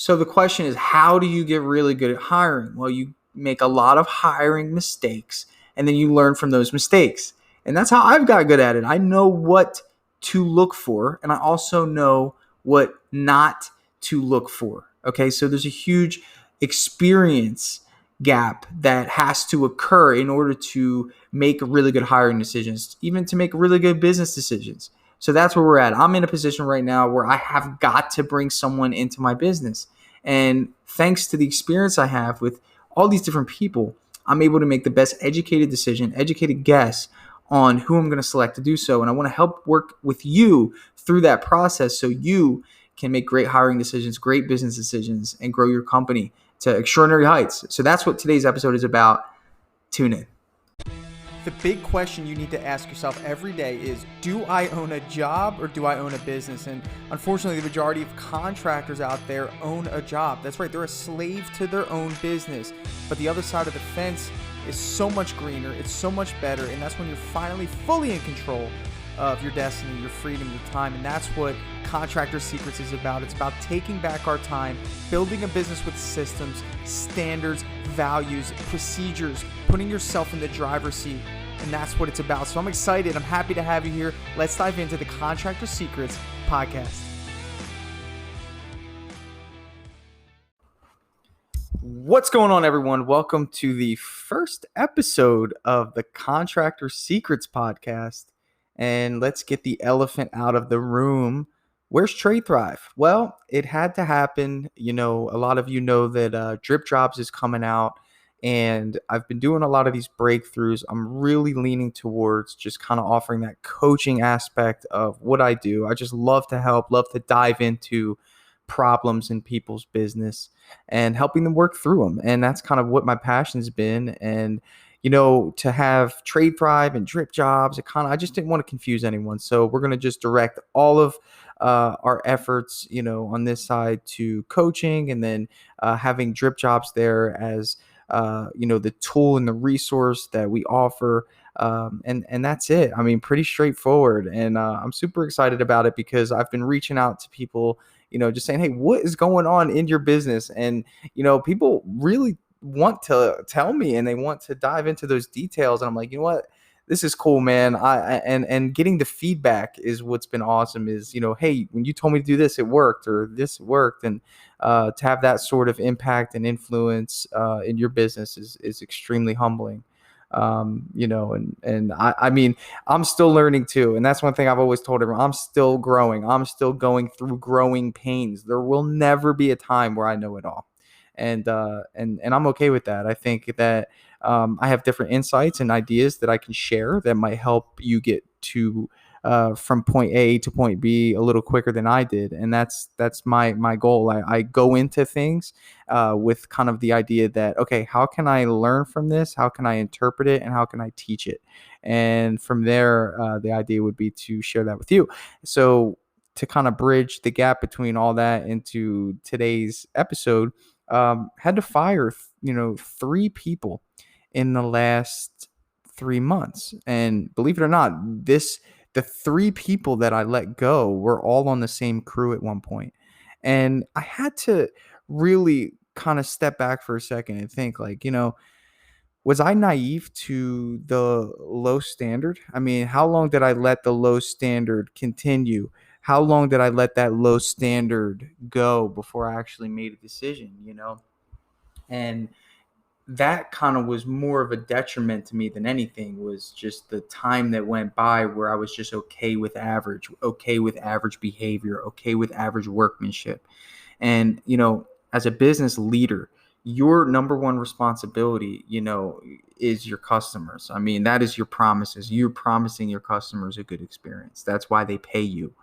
So the question is, how do you get really good at hiring? Well, you make a lot of hiring mistakes, and then you learn from those mistakes. And that's how I've got good at it. I know what to look for, and I also know what not to look for. Okay, so there's a huge experience gap that has to occur in order to make really good hiring decisions, even to make really good business decisions. So that's where we're at. I'm in a position right now where I have got to bring someone into my business. And thanks to the experience I have with all these different people, I'm able to make the best educated decision, educated guess on who I'm going to select to do so. And I want to help work with you through that process so you can make great hiring decisions, great business decisions, and grow your company to extraordinary heights. So that's what today's episode is about. Tune in. The big question you need to ask yourself every day is, do I own a job or do I own a business? And unfortunately, the majority of contractors out there own a job. That's right, they're a slave to their own business. But the other side of the fence is so much greener, it's so much better, and that's when you're finally fully in control of your destiny, your freedom, your time. And that's what Contractor Secrets is about. It's about taking back our time, building a business with systems, standards, values, procedures, putting yourself in the driver's seat. And that's what it's about. So I'm excited. I'm happy to have you here. Let's dive into the Contractor Secrets podcast. What's going on, everyone? Welcome to the first episode of the Contractor Secrets podcast. And let's get the elephant out of the room. Where's Trade Thrive? Well, it had to happen. You know, a lot of you know that Dripjobs is coming out, and I've been doing a lot of these breakthroughs. I'm really leaning towards just kind of offering that coaching aspect of what I do. I just love to help, love to dive into problems in people's business and helping them work through them. And that's kind of what my passion's been. And you know, to have Trade Thrive and Dripjobs, I just didn't want to confuse anyone. So we're going to just direct all of our efforts, you know, on this side to coaching, and then having Dripjobs there as, you know, the tool and the resource that we offer. And that's it. I mean, pretty straightforward. And I'm super excited about it because I've been reaching out to people, you know, just saying, hey, what is going on in your business? And, you know, people really want to tell me and they want to dive into those details. And I'm like, you know what? This is cool, man. And getting the feedback is what's been awesome is, you know, hey, when you told me to do this, it worked, or this worked. And to have that sort of impact and influence in your business is extremely humbling. You know, and I mean, I'm still learning too. And that's one thing I've always told everyone. I'm still growing. I'm still going through growing pains. There will never be a time where I know it all. And I'm okay with that. I think that I have different insights and ideas that I can share that might help you get to from point A to point B a little quicker than I did. And that's my goal. I go into things with kind of the idea that, okay, how can I learn from this? How can I interpret it? And how can I teach it? And from there, the idea would be to share that with you. So to kind of bridge the gap between all that into today's episode, had to fire, 3 people in the last 3 months. And believe it or not, the 3 people that I let go were all on the same crew at one point. And I had to really kind of step back for a second and think, like, you know, was I naive to the low standard? I mean, how long did I let the low standard continue? How long did I let that low standard go before I actually made a decision, you know? And that kind of was more of a detriment to me than anything, was just the time that went by where I was just okay with average behavior, okay with average workmanship. And, you know, as a business leader, your number one responsibility, you know, is your customers. I mean, that is your promises. You're promising your customers a good experience. That's why they pay you.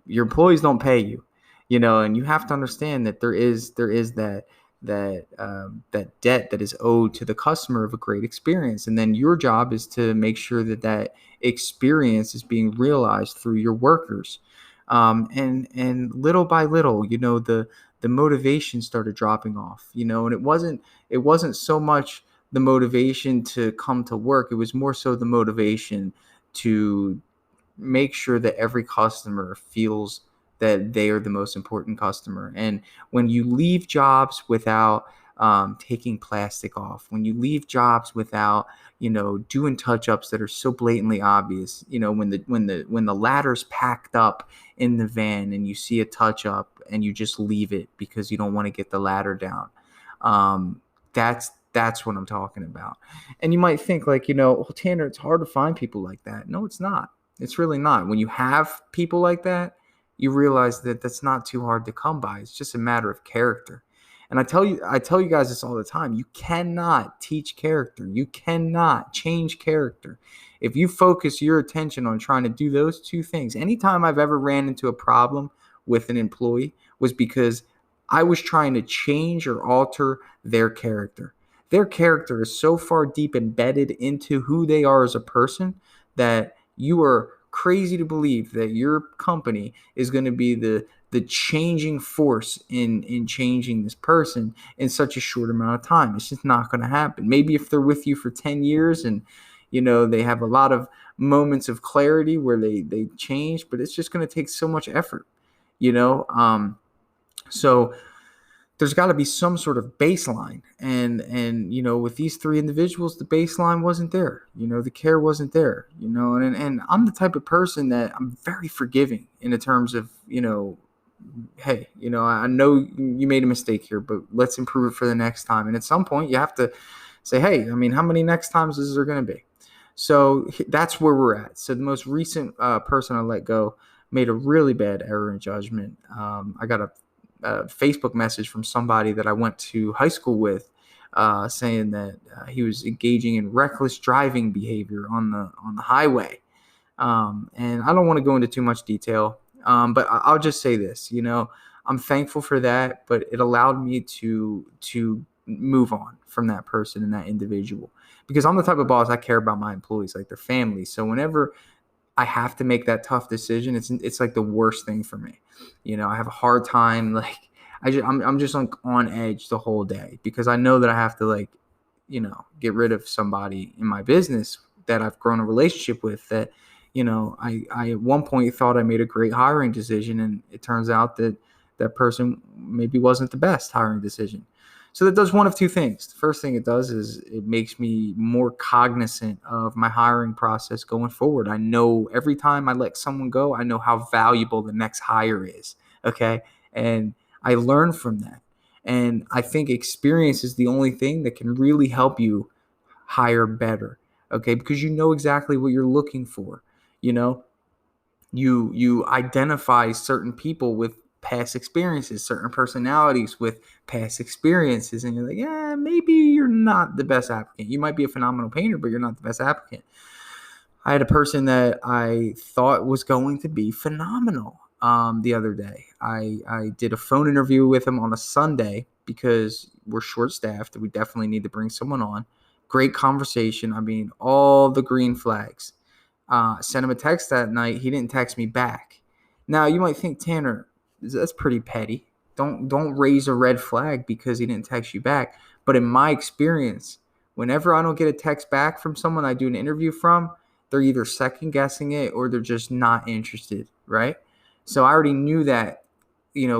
Your employees don't pay you, you know, and you have to understand that there is that debt that is owed to the customer of a great experience. And then your job is to make sure that that experience is being realized through your workers. And little by little, you know, the motivation started dropping off, you know, and it wasn't so much the motivation to come to work. It was more so the motivation to make sure that every customer feels that they are the most important customer. And when you leave jobs without taking plastic off, when you leave jobs without, doing touch-ups that are so blatantly obvious, when the ladder's packed up in the van and you see a touch-up and you just leave it because you don't want to get the ladder down. That's what I'm talking about. And you might think like, well, Tanner, it's hard to find people like that. No, it's not. It's really not. When you have people like that, you realize that that's not too hard to come by. It's just a matter of character. And I tell you guys this all the time. You cannot teach character. You cannot change character. If you focus your attention on trying to do those two things, anytime I've ever ran into a problem with an employee was because I was trying to change or alter their character. Their character is so far deep embedded into who they are as a person that you are crazy to believe that your company is going to be the changing force in changing this person in such a short amount of time. It's just not going to happen. Maybe if they're with you for 10 years and they have a lot of moments of clarity where they change, but it's just going to take so much effort. So there's got to be some sort of baseline. And with these three individuals, the baseline wasn't there. The care wasn't there. And I'm the type of person that I'm very forgiving in the terms of, hey, I know you made a mistake here, but let's improve it for the next time. And at some point you have to say, hey, how many next times is there going to be? So that's where we're at. So the most recent person I let go made a really bad error in judgment. I got a Facebook message from somebody that I went to high school with, saying that he was engaging in reckless driving behavior on the highway. And I don't want to go into too much detail, but I'll just say this. I'm thankful for that, but it allowed me to move on from that person and that individual, because I'm the type of boss, I care about my employees like their families. So whenever I have to make that tough decision, it's like the worst thing for me. I have a hard time. Like I'm just like on edge the whole day because I know that I have to get rid of somebody in my business that I've grown a relationship with that, I at one point thought I made a great hiring decision, and it turns out that that person maybe wasn't the best hiring decision. So that does one of two things. The first thing it does is it makes me more cognizant of my hiring process going forward. I know every time I let someone go, I know how valuable the next hire is. Okay. And I learn from that. And I think experience is the only thing that can really help you hire better. Okay. Because you know exactly what you're looking for. You identify certain people with past experiences, certain personalities with past experiences, and you're like, yeah, maybe you're not the best applicant. You might be a phenomenal painter, but you're not the best applicant. I had a person that I thought was going to be phenomenal the other day. I did a phone interview with him on a Sunday because we're short-staffed. We definitely need to bring someone on. Great conversation. All the green flags. Sent him a text that night. He didn't text me back. Now, you might think, Tanner, that's pretty petty. Don't raise a red flag because he didn't text you back. But in my experience, whenever I don't get a text back from someone I do an interview from, they're either second guessing it or they're just not interested, right? So I already knew that,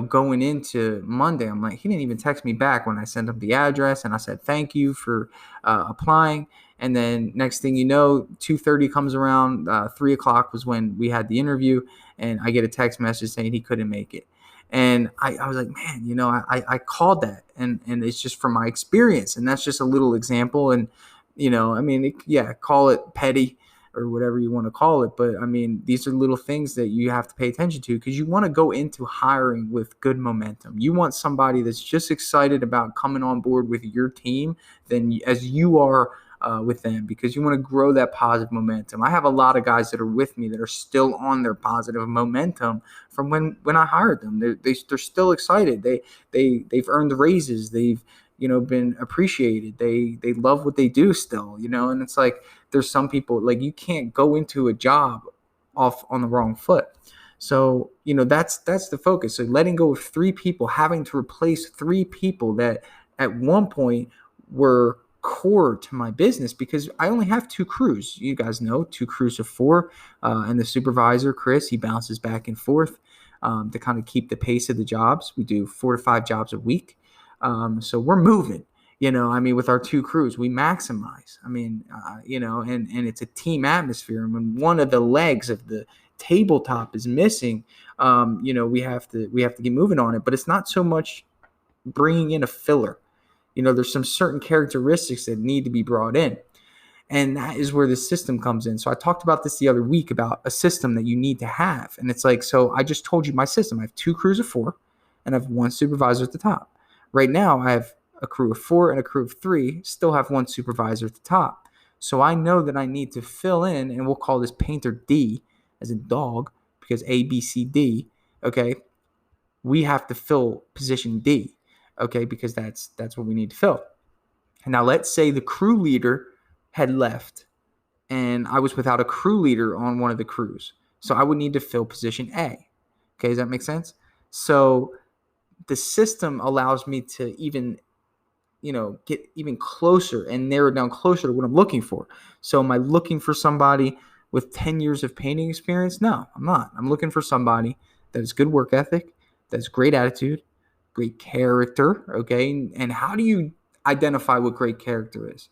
going into Monday. I'm like, he didn't even text me back when I sent him the address and I said thank you for applying. And then next thing you know, 2:30 comes around, 3 o'clock was when we had the interview, and I get a text message saying he couldn't make it. And I was like, man, I called that, and it's just from my experience, and that's just a little example. And call it petty or whatever you want to call it, but these are little things that you have to pay attention to because you want to go into hiring with good momentum. You want somebody that's just excited about coming on board with your team as you are with them, because you want to grow that positive momentum. I have a lot of guys that are with me that are still on their positive momentum from when I hired them. They're still excited. They've earned raises. They've been appreciated. They love what they do still. And it's like there's some people, like, you can't go into a job off on the wrong foot. So that's the focus. So letting go of 3 people, having to replace 3 people that at one point were core to my business, because I only have 2 crews. You guys know 2 crews of 4, and the supervisor, Chris, he bounces back and forth. to kind of keep the pace of the jobs. We do 4 to 5 jobs a week. So we're moving. With our 2 crews, we maximize. And it's a team atmosphere. And when one of the legs of the tabletop is missing, we have to get moving on it. But it's not so much bringing in a filler. There's some certain characteristics that need to be brought in. And that is where the system comes in. So I talked about this the other week about a system that you need to have. And it's like, so I just told you my system. I have 2 crews of 4 and I have 1 supervisor at the top. Right now I have a crew of 4 and a crew of 3, still have 1 supervisor at the top. So I know that I need to fill in, and we'll call this painter D as a dog, because A, B, C, D, okay? We have to fill position D, okay? Because that's what we need to fill. Now let's say the crew leader had left and I was without a crew leader on one of the crews. So I would need to fill position A. Okay, does that make sense? So the system allows me to even, get even closer and narrow down closer to what I'm looking for. So am I looking for somebody with 10 years of painting experience? No, I'm not. I'm looking for somebody that has good work ethic, that has great attitude, great character, okay? And how do you identify what great character is?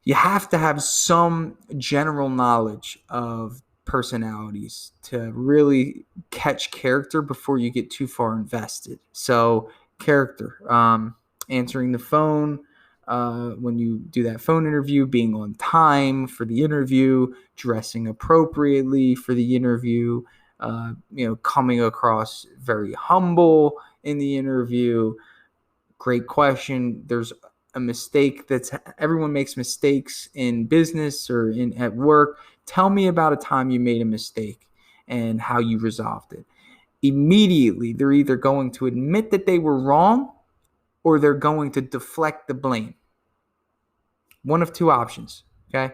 You have to have some general knowledge of personalities to really catch character before you get too far invested. So character, answering the phone when you do that phone interview, being on time for the interview, dressing appropriately for the interview, coming across very humble in the interview. Great question. There's a mistake everyone makes mistakes in business or at work. Tell me about a time you made a mistake and how you resolved it. Immediately, they're either going to admit that they were wrong or they're going to deflect the blame. One of 2 options, okay?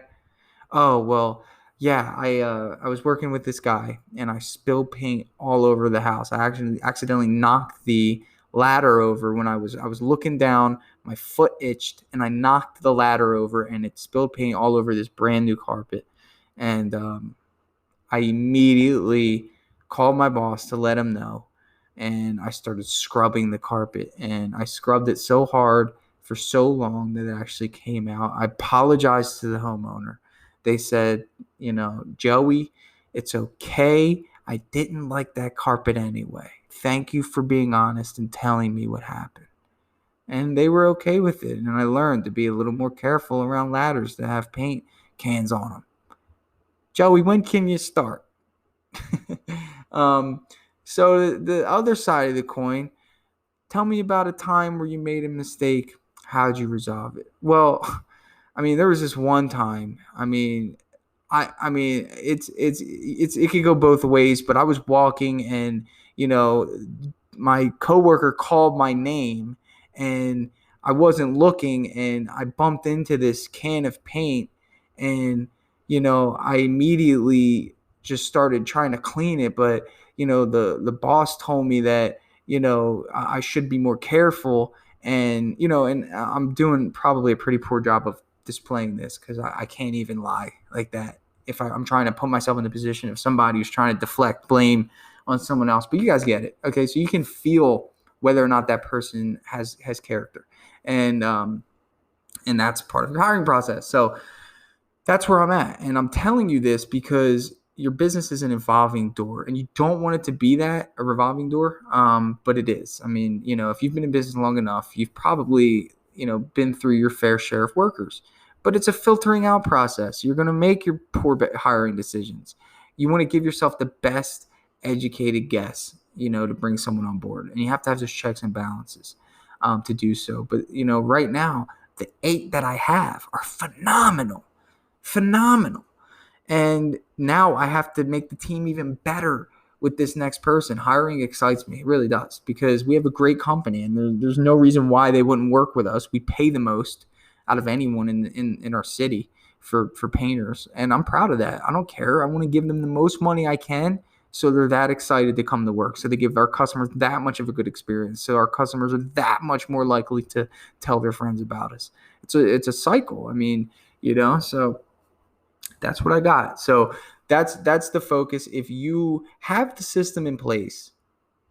Oh, well, yeah, I was working with this guy and I spilled paint all over the house. I actually accidentally knocked the ladder over when I was looking down. My foot itched and I knocked the ladder over and it spilled paint all over this brand new carpet. And I immediately called my boss to let him know. And I started scrubbing the carpet, and I scrubbed it so hard for so long that it actually came out. I apologized to the homeowner. They said, Joey, it's okay. I didn't like that carpet anyway. Thank you for being honest and telling me what happened. And they were okay with it. And I learned to be a little more careful around ladders that have paint cans on them. Joey, when can you start? So the other side of the coin, tell me about a time where you made a mistake. How'd you resolve it? Well, there was this one time. It could go both ways, but I was walking and, my coworker called my name and I wasn't looking and I bumped into this can of paint and, I immediately just started trying to clean it. But, the boss told me that, I should be more careful. And, and I'm doing probably a pretty poor job of displaying this because I can't even lie like that. If I'm trying to put myself in the position of somebody who's trying to deflect blame on someone else, but you guys get it. Okay. So you can feel whether or not that person has character. And that's part of the hiring process. So that's where I'm at. And I'm telling you this because your business is an evolving door and you don't want it to be a revolving door. But it is. If you've been in business long enough, you've probably, been through your fair share of workers, but it's a filtering out process. You're going to make your poor hiring decisions. You want to give yourself the best educated guess, to bring someone on board. And you have to have those checks and balances to do so. But, right now, the 8 that I have are phenomenal. And now I have to make the team even better with this next person. Hiring excites me. It really does, because we have a great company and there's no reason why they wouldn't work with us. We pay the most out of anyone in our city for painters. And I'm proud of that. I don't care. I want to give them the most money I can so they're that excited to come to work. So they give our customers that much of a good experience. So our customers are that much more likely to tell their friends about us. It's a cycle. So that's what I got. So That's the focus. If you have the system in place,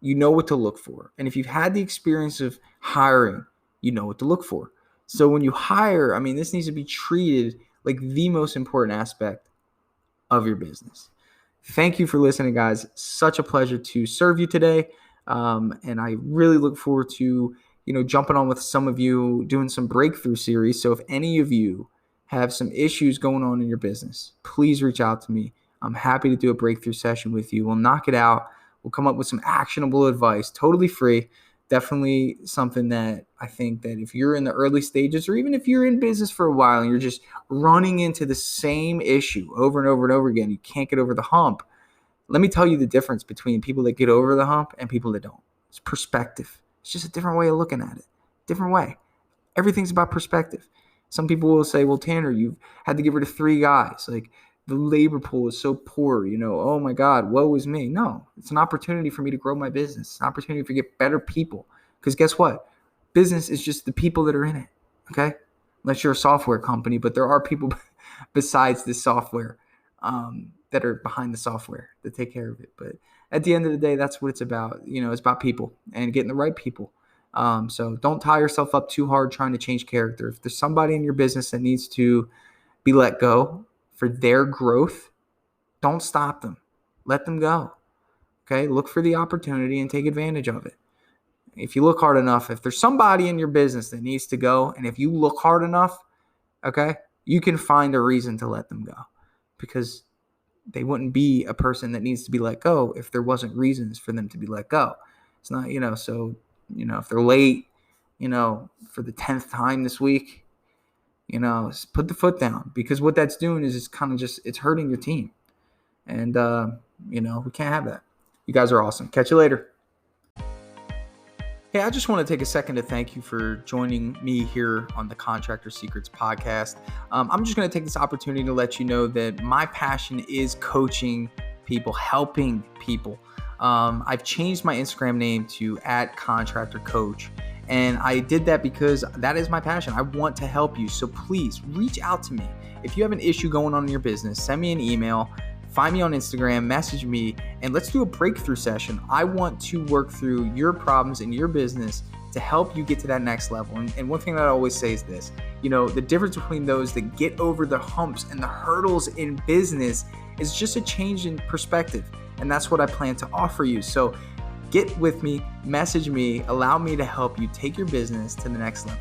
you know what to look for. And if you've had the experience of hiring, you know what to look for. So when you hire, I mean, this needs to be treated like the most important aspect of your business. Thank you for listening, guys. Such a pleasure to serve you today. And I really look forward to, jumping on with some of you, doing some breakthrough series. So if any of you have some issues going on in your business, please reach out to me. I'm happy to do a breakthrough session with you. We'll knock it out. We'll come up with some actionable advice, totally free. Definitely something that I think that if you're in the early stages, or even if you're in business for a while and you're just running into the same issue over and over and over again, you can't get over the hump. Let me tell you the difference between people that get over the hump and people that don't. It's perspective. It's just a different way of looking at it. Different way. Everything's about perspective. Some people will say, well, Tanner, you've had to get rid of 3 guys. Like, the labor pool is so poor, oh my God, woe is me. No, it's an opportunity for me to grow my business. It's an opportunity to get better people. Because guess what? Business is just the people that are in it, okay? Unless you're a software company, but there are people besides the software that are behind the software that take care of it. But at the end of the day, that's what it's about. It's about people and getting the right people. So don't tie yourself up too hard trying to change character. If there's somebody in your business that needs to be let go for their growth, don't stop them. Let them go. Okay? Look for the opportunity and take advantage of it. If you look hard enough, if there's somebody in your business that needs to go, and if you look hard enough, okay, you can find a reason to let them go, because they wouldn't be a person that needs to be let go if there wasn't reasons for them to be let go. It's not, so, if they're late, for the 10th time this week, put the foot down, because what that's doing is it's kind of it's hurting your team. And, we can't have that. You guys are awesome. Catch you later. Hey, I just want to take a second to thank you for joining me here on the Contractor Secrets podcast. I'm just going to take this opportunity to let you know that my passion is coaching people, helping people. I've changed my Instagram name to @contractorcoach. And I did that because that is my passion. I want to help you. So please reach out to me. If you have an issue going on in your business, send me an email, find me on Instagram, message me, and let's do a breakthrough session. I want to work through your problems in your business to help you get to that next level. And one thing that I always say is this, the difference between those that get over the humps and the hurdles in business is just a change in perspective. And that's what I plan to offer you. So get with me, message me, allow me to help you take your business to the next level.